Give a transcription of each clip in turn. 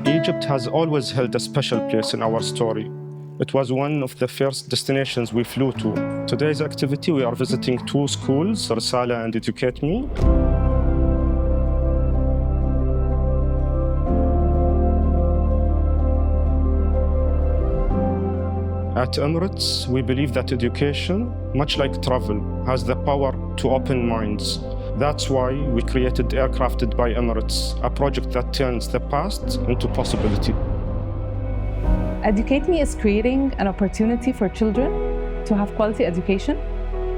Egypt has always held a special place in our story. It was one of the first destinations we flew to. Today's activity, we are visiting two schools, Risala and Educate Me. At Emirates, we believe that education, much like travel, has the power to open minds. That's why we created Aircrafted by Emirates, a project that turns the past into possibility. Educate Me is creating an opportunity for children to have quality education.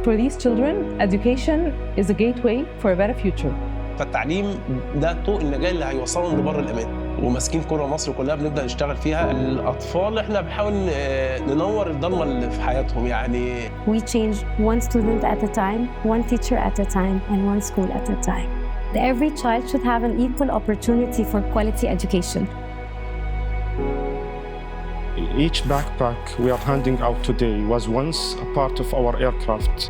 For these children, education is a gateway for a better future. فالتعليم ده طوق النجاة اللي هيوصلهم لبر الأمان. وماسكين كرة مصر كلها بنبدأ نشتغل فيها. الأطفال إحنا بنحاول ننور الضلمة اللي في حياتهم يعني. We change one student at a time, one teacher at a time, and one school at a time. Every child should have an equal opportunity for quality education. Each backpack we are handing out today was once a part of our aircraft.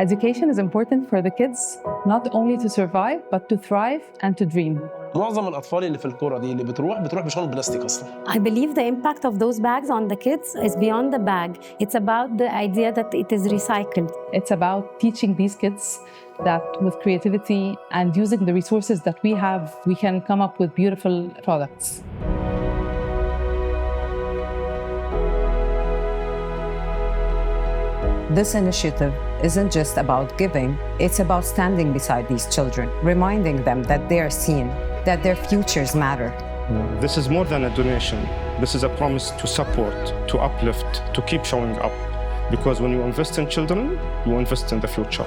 Education is important for the kids, not only to survive, but to thrive and to dream. معظم الأطفال اللي في الكرة دي اللي بتروح بشنطة بلاستيك أصلاً. I believe the impact of those bags on the kids is beyond the bag. It's about the idea that it is recycled. It's about teaching these kids that with creativity and using the resources that we have, we can come up with beautiful products. This initiative isn't just about giving, it's about standing beside these children, reminding them that they are seen, that their futures matter. This is more than a donation. This is a promise to support, to uplift, to keep showing up. Because when you invest in children, you invest in the future.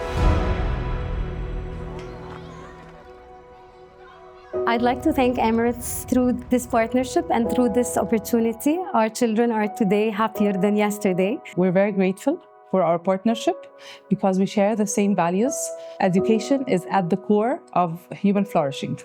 I'd like to thank Emirates through this partnership and through this opportunity. Our children are today happier than yesterday. We're very grateful for our partnership because we share the same values. Education is at the core of human flourishing.